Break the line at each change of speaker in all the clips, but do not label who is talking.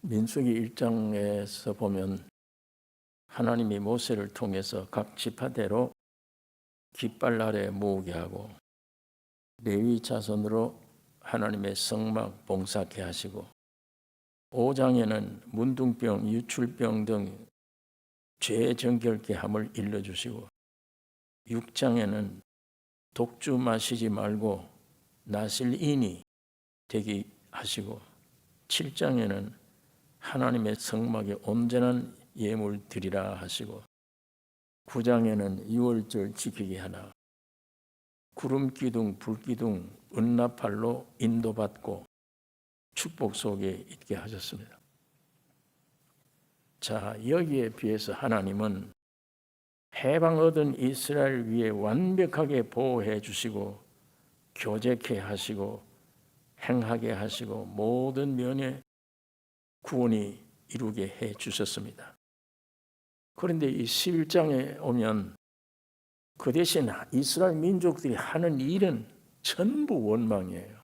민수기 1장에서 보면 하나님이 모세를 통해서 각 지파대로 깃발 아래 모으게 하고 레위 자손으로 하나님의 성막 봉사케 하시고 5장에는 문둥병, 유출병 등 죄 정결케 함을 일러주시고 6장에는 독주 마시지 말고 나실인이 되게 하시고 7장에는 하나님의 성막에 온전한 예물 드리라 하시고 9장에는 유월절 지키게 하나 구름기둥, 불기둥, 은나팔로 인도받고 축복 속에 있게 하셨습니다. 자, 여기에 비해서 하나님은 해방 얻은 이스라엘 위에 완벽하게 보호해 주시고 교제케 하시고 행하게 하시고 모든 면에 구원이 이루게 해 주셨습니다. 그런데 이 11장에 오면 그 대신 이스라엘 민족들이 하는 일은 전부 원망이에요.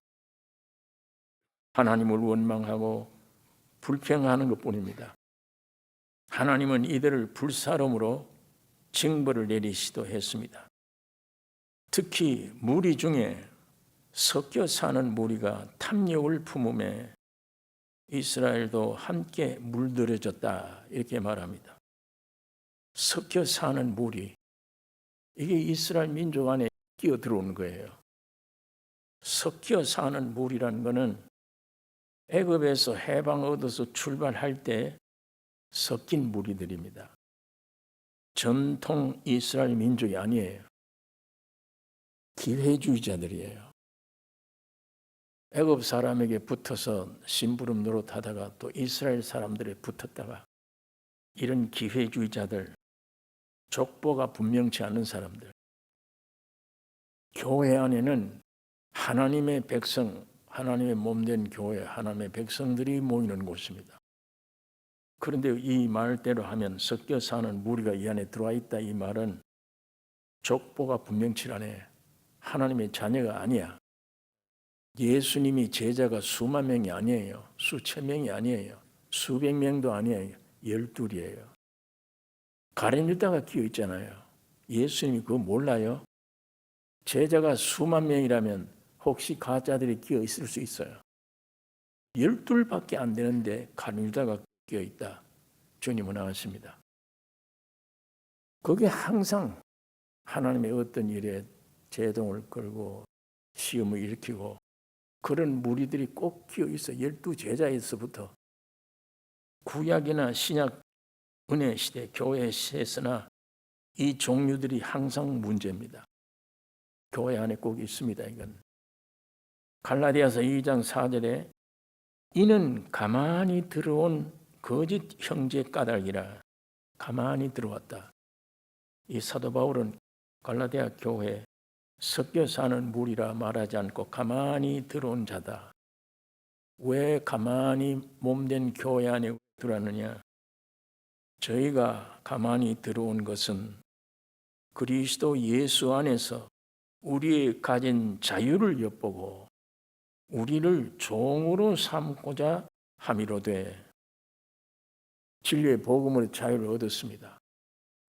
하나님을 원망하고 불평하는 것뿐입니다. 하나님은 이들을 불사름으로 징벌을 내리시도 했습니다. 특히 무리 중에 섞여 사는 무리가 탐욕을 품음에 이스라엘도 함께 물들여졌다 이렇게 말합니다. 섞여 사는 무리, 이게 이스라엘 민족 안에 끼어 들어오는 거예요. 섞여 사는 무리라는 것은 애굽에서 해방 얻어서 출발할 때 섞인 무리들입니다. 전통 이스라엘 민족이 아니에요. 기회주의자들이에요. 애굽 사람에게 붙어서 심부름 노릇하다가 또 이스라엘 사람들에 붙었다가 이런 기회주의자들, 족보가 분명치 않은 사람들. 교회 안에는 하나님의 백성, 하나님의 몸된 교회, 하나님의 백성들이 모이는 곳입니다. 그런데 이 말대로 하면 섞여 사는 무리가 이 안에 들어와 있다, 이 말은 족보가 분명치 않아. 하나님의 자녀가 아니야. 예수님이 제자가 수만 명이 아니에요. 수천 명이 아니에요. 수백 명도 아니에요. 12이에요. 가룟 유다가 끼어 있잖아요. 예수님이 그거 몰라요? 제자가 수만 명이라면 혹시 가짜들이 끼어 있을 수 있어요. 12밖에 안 되는데 가룟 유다가 끼어 있다. 주님은 아십니다. 그게 항상 하나님의 어떤 일에 제동을 걸고 시험을 일으키고 그런 무리들이 꼭 끼어 있어. 12제자에서부터 구약이나 신약 은혜 시대, 교회 시대에서나 이 종류들이 항상 문제입니다. 교회 안에 꼭 있습니다. 이건 갈라디아서 2장 4절에 이는 가만히 들어온 거짓 형제 까닭이라. 가만히 들어왔다. 이 사도 바울은 갈라디아 교회 섞여 사는 무리라 말하지 않고 가만히 들어온 자다. 왜 가만히 몸된 교회 안에 들어왔느냐? 저희가 가만히 들어온 것은 그리스도 예수 안에서 우리의 가진 자유를 엿보고 우리를 종으로 삼고자 함이로되 진리의 복음으로 자유를 얻었습니다.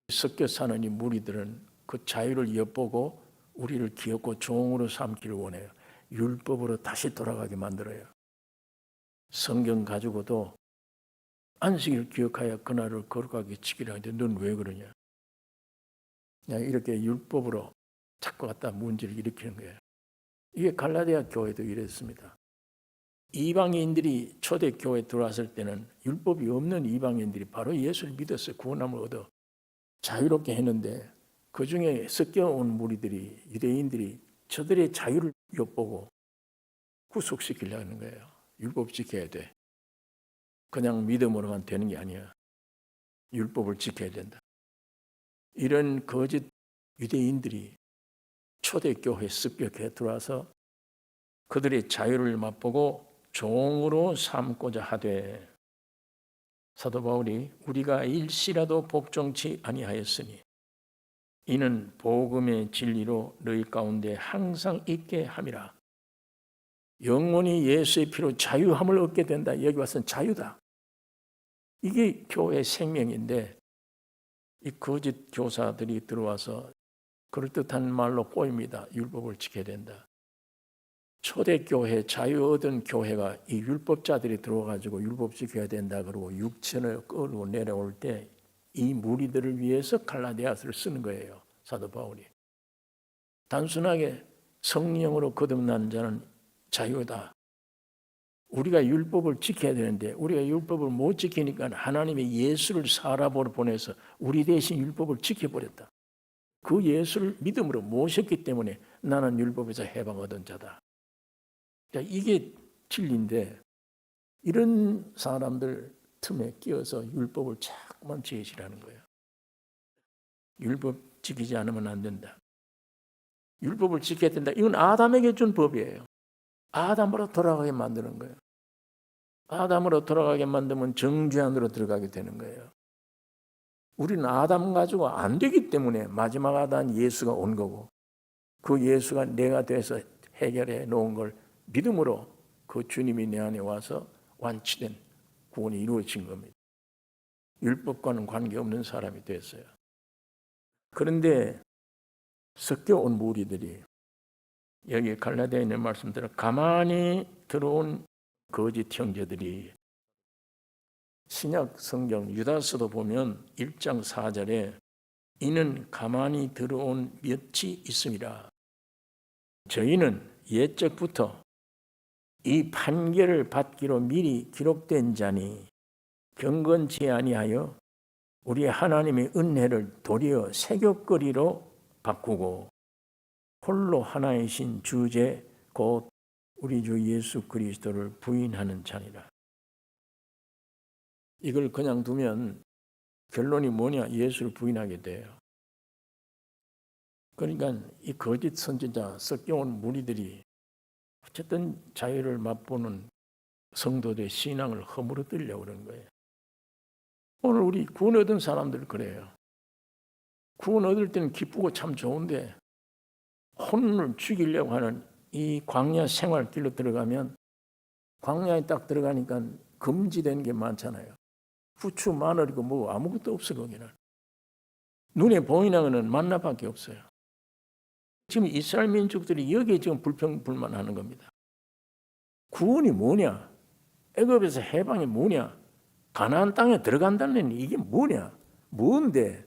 섞여 사는 이 무리들은 그 자유를 엿보고 우리를 귀엽고 종으로 삼기를 원해요. 율법으로 다시 돌아가게 만들어요. 성경 가지고도 안식일 기억하여 그날을 거룩하게 지키라 하는데 넌 왜 그러냐? 그냥 이렇게 율법으로 자꾸 갖다 문제를 일으키는 거예요. 이게 갈라디아 교회도 이랬습니다. 이방인들이 초대교회에 들어왔을 때는 율법이 없는 이방인들이 바로 예수를 믿었어요. 구원함을 얻어 자유롭게 했는데 그 중에 섞여온 무리들이 유대인들이 저들의 자유를 엿보고 구속시키려고 하는 거예요. 율법 지켜야 돼. 그냥 믿음으로만 되는 게 아니야. 율법을 지켜야 된다. 이런 거짓 유대인들이 초대교회에 습격해 들어와서 그들의 자유를 맛보고 종으로 삼고자 하되 사도 바울이 우리가 일시라도 복종치 아니하였으니 이는 복음의 진리로 너희 가운데 항상 있게 함이라. 영원히 예수의 피로 자유함을 얻게 된다. 여기 와서는 자유다. 이게 교회 생명인데 이 거짓 교사들이 들어와서 그럴듯한 말로 꼬입니다. 율법을 지켜야 된다. 초대교회, 자유 얻은 교회가 이 율법자들이 들어와가지고 율법 지켜야 된다 그러고 육천을 끌고 내려올 때 이 무리들을 위해서 갈라디아서를 쓰는 거예요. 사도 바울이. 단순하게 성령으로 거듭난 자는 자유다. 우리가 율법을 지켜야 되는데 우리가 율법을 못 지키니까 하나님의 예수를 사람으로 보내서 우리 대신 율법을 지켜버렸다. 그 예수를 믿음으로 모셨기 때문에 나는 율법에서 해방 얻은 자다. 이게 진리인데 이런 사람들 틈에 끼어서 율법을 자꾸만 제시하는 거예요. 율법 지키지 않으면 안 된다. 율법을 지켜야 된다. 이건 아담에게 준 법이에요. 아담으로 돌아가게 만드는 거예요. 아담으로 돌아가게 만들면 정죄 안으로 들어가게 되는 거예요. 우리는 아담 가지고 안 되기 때문에 마지막 아담 예수가 온 거고 그 예수가 내가 돼서 해결해 놓은 걸 믿음으로 그 주님이 내 안에 와서 완치된 구원이 이루어진 겁니다. 율법과는 관계없는 사람이 됐어요. 그런데 섞여온 무리들이 여기 갈라디아에 있는 말씀대로 가만히 들어온 거짓 형제들이 신약 성경 유다서도 보면 1장 4절에 이는 가만히 들어온 몇이 있음이라. 저희는 옛적부터 이 판결을 받기로 미리 기록된 자니 경건치 아니하여 우리 하나님의 은혜를 도리어 세귑거리로 바꾸고 홀로 하나이신 주제 곧 우리 주 예수 그리스도를 부인하는 자니라. 이걸 그냥 두면 결론이 뭐냐? 예수를 부인하게 돼요. 그러니까 이 거짓 선지자 섞여온 무리들이 어쨌든 자유를 맛보는 성도들의 신앙을 허물어뜨리려고 그러는 거예요. 오늘 우리 구원 얻은 사람들 그래요. 구원 얻을 때는 기쁘고 참 좋은데 혼을 죽이려고 하는 이 광야 생활길로 들어가면 광야에 딱 들어가니까 금지된 게 많잖아요. 부추, 마늘이고 뭐 아무것도 없어 거기는. 눈에 보이는 거는 만나밖에 없어요. 지금 이스라엘 민족들이 여기에 지금 불평불만하는 겁니다. 구원이 뭐냐? 애굽에서 해방이 뭐냐? 가나안 땅에 들어간다는 이게 뭐냐? 뭔데?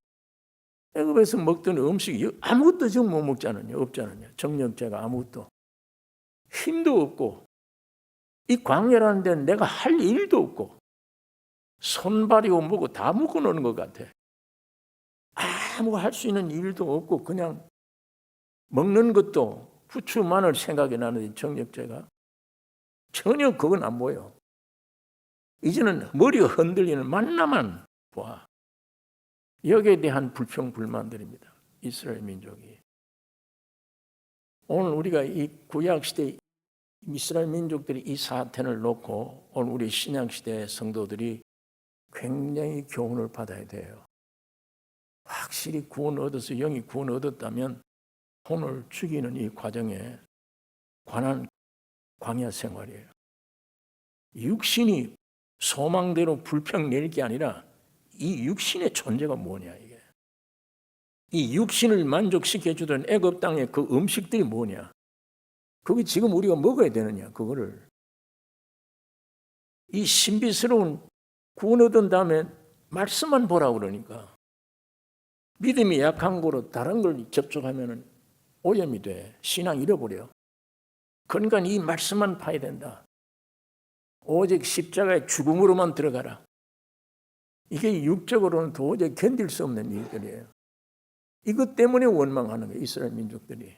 애굽에서 먹던 음식이 아무것도 지금 못 먹잖아요. 없잖아요. 정력제가 아무것도. 힘도 없고 이 광야라는 데는 내가 할 일도 없고 손발이고 뭐고 다 묶어놓는 것 같아. 아무 할 수 있는 일도 없고 그냥 먹는 것도 부추 마늘 생각이 나는데 정력제가 전혀 그건 안 보여. 이제는 머리가 흔들리는 만나만 봐. 여기에 대한 불평불만들입니다. 이스라엘 민족이. 오늘 우리가 이 구약시대 이스라엘 민족들이 이 사태를 놓고 오늘 우리 신약시대 성도들이 굉장히 교훈을 받아야 돼요. 확실히 구원 얻어서 영이 구원 얻었다면 혼을 죽이는 이 과정에 관한 광야 생활이에요. 육신이 소망대로 불평 낼 게 아니라 이 육신의 존재가 뭐냐 이게. 이 육신을 만족시켜주던 애굽 땅의 그 음식들이 뭐냐. 그게 지금 우리가 먹어야 되느냐 그거를. 이 신비스러운 구원 얻은 다음에 말씀만 보라고 그러니까 믿음이 약한 거로 다른 걸 접촉하면 오염이 돼. 신앙 잃어버려. 그러니까 이 말씀만 파야 된다. 오직 십자가의 죽음으로만 들어가라. 이게 육적으로는 도저히 견딜 수 없는 일들이에요. 이것 때문에 원망하는 거예요. 이스라엘 민족들이.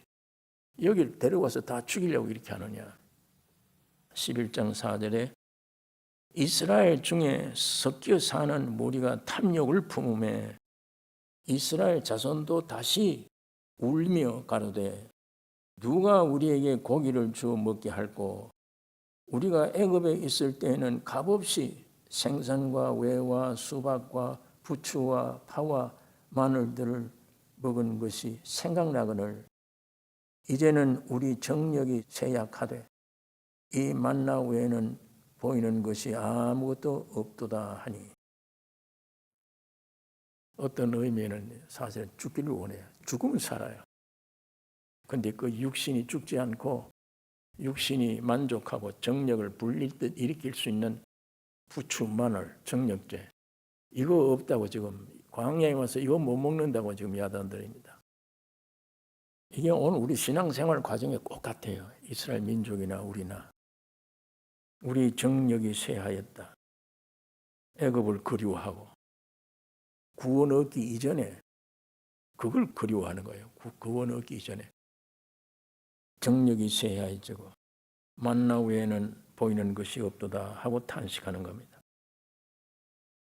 여길 데려와서 다 죽이려고 이렇게 하느냐. 11장 4절에 이스라엘 중에 섞여 사는 무리가 탐욕을 품음에 이스라엘 자손도 다시 울며 가로되 누가 우리에게 고기를 주어 먹게 할꼬 우리가 애굽에 있을 때에는 값없이 생선과 외와 수박과 부추와 파와 마늘들을 먹은 것이 생각나거늘 이제는 우리 정력이 쇠약하되 이 만나 외에는 보이는 것이 아무것도 없도다 하니 어떤 의미에는 사실은 죽기를 원해요. 죽으면 살아요. 근데 그 육신이 죽지 않고 육신이 만족하고 정력을 불릴 듯 일으킬 수 있는 부추, 마늘, 정력제 이거 없다고 지금 광야에 와서 이거 못 먹는다고 지금 야단들입니다. 이게 오늘 우리 신앙생활 과정에 꼭 같아요. 이스라엘 민족이나 우리나. 우리 정력이 쇠하였다. 애굽을 그리워하고 구원 얻기 이전에 그걸 그리워하는 거예요. 구원 얻기 이전에. 정력이 쇠하여지고 만나 외에는 보이는 것이 없도다 하고 탄식하는 겁니다.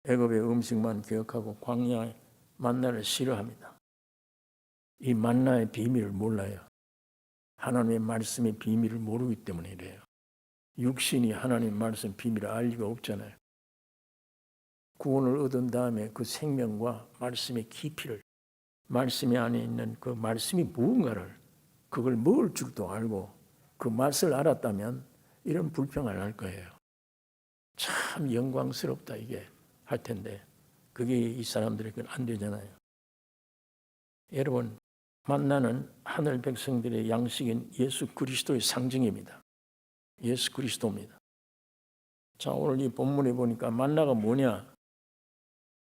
애굽의 음식만 기억하고 광야의 만나를 싫어합니다. 이 만나의 비밀을 몰라요. 하나님의 말씀의 비밀을 모르기 때문에 이래요. 육신이 하나님의 말씀 비밀을 알 리가 없잖아요. 구원을 얻은 다음에 그 생명과 말씀의 깊이를 말씀이 안에 있는 그 말씀이 무언가를 그걸 먹을 줄도 알고 그 맛을 알았다면 이런 불평을 할 거예요. 참 영광스럽다 이게 할 텐데 그게 이 사람들에게는 안 되잖아요. 여러분 만나는 하늘 백성들의 양식인 예수 그리스도의 상징입니다. 예수 그리스도입니다. 자 오늘 이 본문에 보니까 만나가 뭐냐?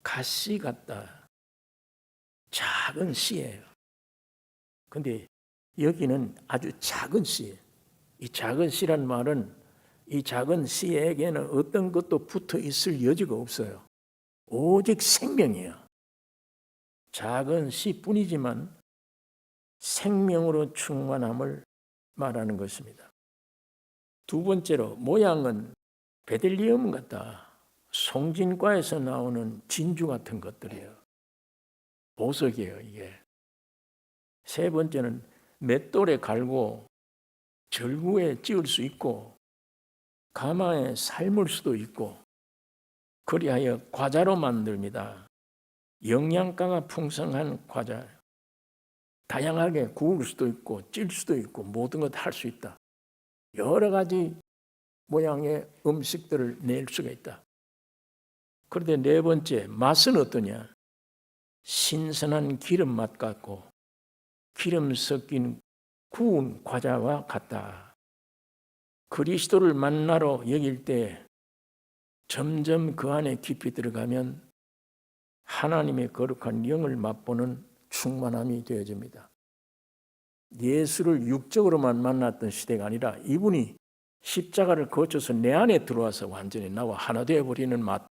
가시 같다. 작은 씨예요. 근데 여기는 아주 작은 씨. 이 작은 씨란 말은 이 작은 씨에게는 어떤 것도 붙어 있을 여지가 없어요. 오직 생명이에요. 작은 씨뿐이지만 생명으로 충만함을 말하는 것입니다. 두 번째로 모양은 베들레헴 같다. 송진과에서 나오는 진주 같은 것들이에요. 보석이에요 이게. 세 번째는 맷돌에 갈고 절구에 찧을 수 있고 가마에 삶을 수도 있고 그리하여 과자로 만듭니다. 영양가가 풍성한 과자. 다양하게 구울 수도 있고 찔 수도 있고 모든 것 할 수 있다. 여러 가지 모양의 음식들을 낼 수가 있다. 그런데 네 번째 맛은 어떠냐? 신선한 기름 맛 같고 기름 섞인 구운 과자와 같다. 그리스도를 만나러 여길 때 점점 그 안에 깊이 들어가면 하나님의 거룩한 영을 맛보는 충만함이 되어집니다. 예수를 육적으로만 만났던 시대가 아니라 이분이 십자가를 거쳐서 내 안에 들어와서 완전히 나와 하나 되어버리는 맛,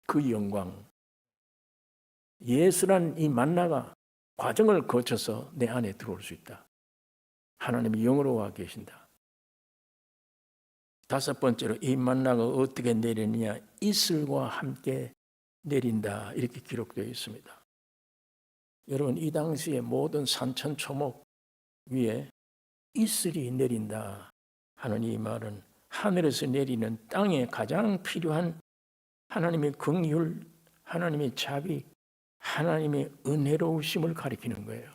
그 영광. 예수란 이 만나가 과정을 거쳐서 내 안에 들어올 수 있다. 하나님이 영으로 와 계신다. 다섯 번째로 이 만나가 어떻게 내리느냐? 이슬과 함께 내린다. 이렇게 기록되어 있습니다. 여러분 이 당시에 모든 산천초목 위에 이슬이 내린다 하는 이 말은 하늘에서 내리는 땅에 가장 필요한 하나님의 긍휼, 하나님의 자비, 하나님의 은혜로우심을 가리키는 거예요.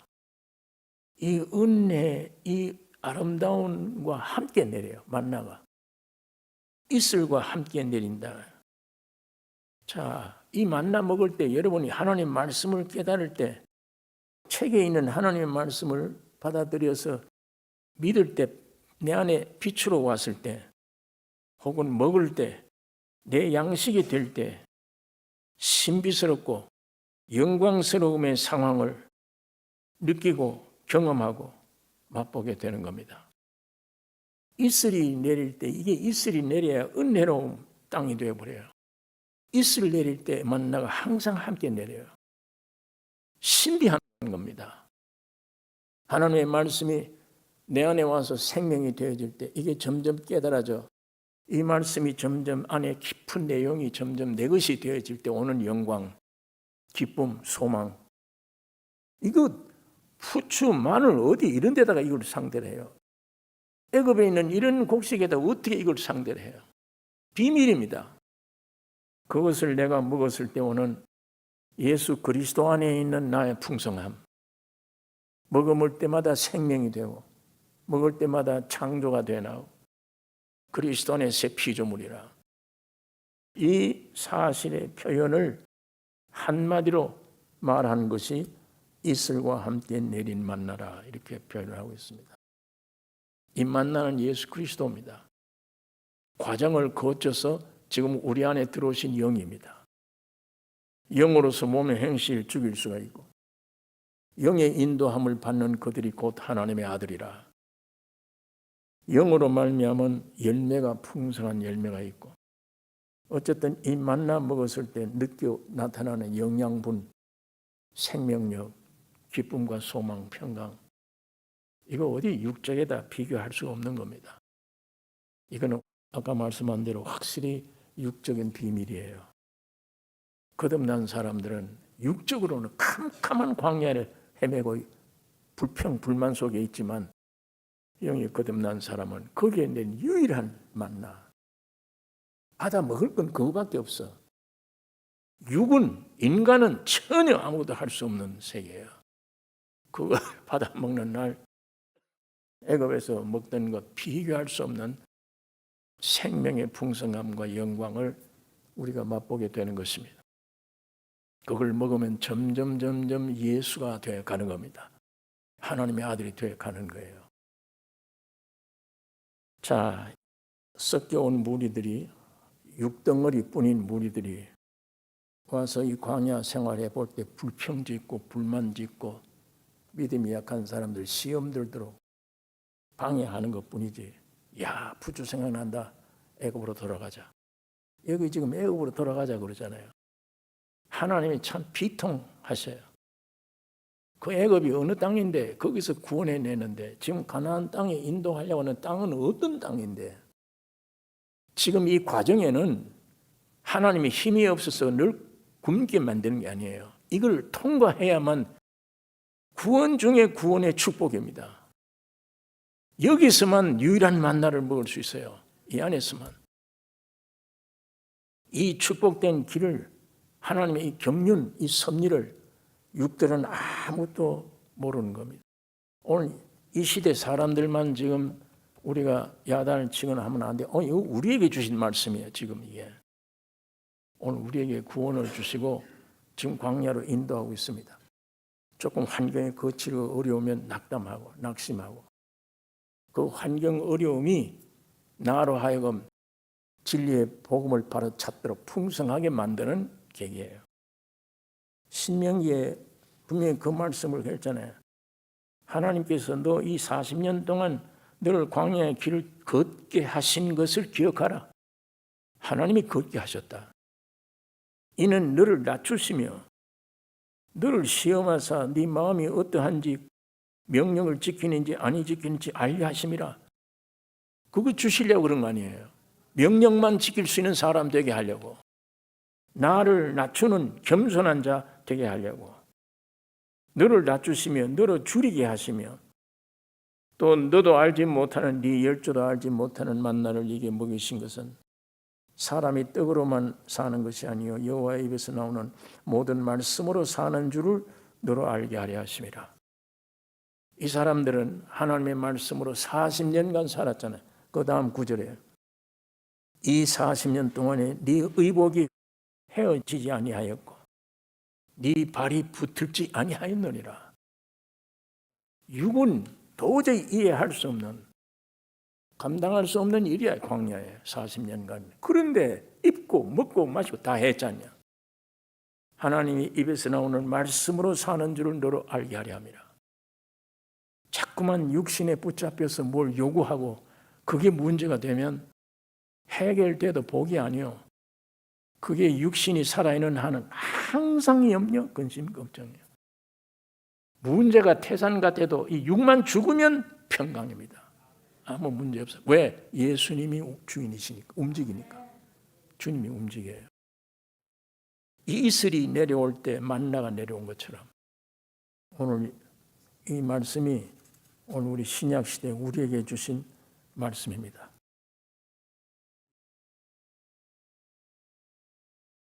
이 은혜, 이 아름다움과 함께 내려요. 만나가. 이슬과 함께 내린다. 자, 이 만나 먹을 때 여러분이 하나님 말씀을 깨달을 때 책에 있는 하나님의 말씀을 받아들여서 믿을 때 내 안에 빛으로 왔을 때 혹은 먹을 때 내 양식이 될 때 신비스럽고 영광스러움의 상황을 느끼고 경험하고 맛보게 되는 겁니다. 이슬이 내릴 때 이게 이슬이 내려야 은혜로운 땅이 되어버려요. 이슬 내릴 때 만나가 항상 함께 내려요. 신비한 겁니다. 하나님의 말씀이 내 안에 와서 생명이 되어질 때 이게 점점 깨달아져 이 말씀이 점점 안에 깊은 내용이 점점 내 것이 되어질 때 오는 영광, 기쁨, 소망 이거 후추, 마늘 어디 이런 데다가 이걸 상대를 해요. 애굽에 있는 이런 곡식에다 어떻게 이걸 상대를 해요? 비밀입니다. 그것을 내가 먹었을 때 오는 예수 그리스도 안에 있는 나의 풍성함 먹을 때마다 생명이 되고 먹을 때마다 창조가 되나오. 그리스도 안에 새 피조물이라. 이 사실의 표현을 한마디로 말한 것이 이슬과 함께 내린 만나라 이렇게 표현을 하고 있습니다. 이 만나는 예수 그리스도입니다. 과정을 거쳐서 지금 우리 안에 들어오신 영입니다. 영으로서 몸의 행실을 죽일 수가 있고 영의 인도함을 받는 그들이 곧 하나님의 아들이라. 영으로 말미암은 열매가 풍성한 열매가 있고 어쨌든 이 만나 먹었을 때 느껴 나타나는 영양분, 생명력, 기쁨과 소망, 평강 이거 어디 육적에다 비교할 수가 없는 겁니다. 이거는 아까 말씀한 대로 확실히 육적인 비밀이에요. 거듭난 사람들은 육적으로는 캄캄한 광야를 헤매고 불평불만 속에 있지만 영이 거듭난 사람은 거기에 낸 유일한 만나. 받아 먹을 건 그거밖에 없어. 육은 인간은 전혀 아무것도 할 수 없는 세계예요. 그걸 받아 먹는 날 애굽에서 먹던 것 비교할 수 없는 생명의 풍성함과 영광을 우리가 맛보게 되는 것입니다. 그걸 먹으면 점점 예수가 되어 가는 겁니다. 하나님의 아들이 되어 가는 거예요. 자, 섞여온 무리들이 육덩어리 뿐인 무리들이 와서 이 광야 생활해 볼 때 불평 짓고 불만 짓고 믿음이 약한 사람들 시험 들도록 방해하는 것뿐이지. 야, 부주 생각난다. 애굽으로 돌아가자. 여기 지금 애굽으로 돌아가자 그러잖아요. 하나님이 참 비통하셔요. 그 애굽이 어느 땅인데 거기서 구원해내는데 지금 가나안 땅에 인도하려고 하는 땅은 어떤 땅인데 지금 이 과정에는 하나님이 힘이 없어서 늘 굶게 만드는 게 아니에요. 이걸 통과해야만 구원 중에 구원의 축복입니다. 여기서만 유일한 만나를 먹을 수 있어요. 이 안에서만. 이 축복된 길을 하나님의 이 경륜, 이 섭리를 육들은 아무것도 모르는 겁니다. 오늘 이 시대 사람들만 지금 우리가 야단을 치거나 하면 안 돼. 이거 우리에게 주신 말씀이에요. 지금 이게. 오늘 우리에게 구원을 주시고 지금 광야로 인도하고 있습니다. 조금 환경에 거치고 어려우면 낙담하고 낙심하고 그 환경 어려움이 나로 하여금 진리의 복음을 바로 찾도록 풍성하게 만드는 계기예요. 신명기에 분명히 그 말씀을 했잖아요. 하나님께서 너 이 40년 동안 너를 광야의 길을 걷게 하신 것을 기억하라. 하나님이 걷게 하셨다. 이는 너를 낮추시며 너를 시험하사 네 마음이 어떠한지 명령을 지키는지 아니 지키는지 알게 하심이라. 그거 주시려고 그런 거 아니에요. 명령만 지킬 수 있는 사람 되게 하려고. 나를 낮추는 겸손한 자 되게 하려고. 너를 낮추시며 너를 줄이게 하시며 또 너도 알지 못하는 네 열조도 알지 못하는 만나를 이게 먹이신 것은 사람이 떡으로만 사는 것이 아니요 여호와의 입에서 나오는 모든 말씀으로 사는 줄을 너로 알게 하려 하심이라. 이 사람들은 하나님의 말씀으로 40년간 살았잖아요. 그 다음 구절에 이 40년 동안에 네 의복이 헤어지지 아니하였고 네 발이 붙을지 아니하였느니라. 육은 도저히 이해할 수 없는 감당할 수 없는 일이야. 광야에 40년간. 그런데 입고 먹고 마시고 다 했잖냐. 하나님이 입에서 나오는 말씀으로 사는 줄을 너로 알게 하려 함이라. 자꾸만 육신에 붙잡혀서 뭘 요구하고 그게 문제가 되면 해결돼도 복이 아니요. 그게 육신이 살아있는 한은 항상 염려, 근심, 걱정이에요. 문제가 태산 같아도 이 육만 죽으면 평강입니다. 아무 문제 없어요. 왜? 예수님이 주인이시니까, 움직이니까. 주님이 움직여요. 이 이슬이 내려올 때 만나가 내려온 것처럼 오늘 이 말씀이 오늘 우리 신약시대 우리에게 주신 말씀입니다.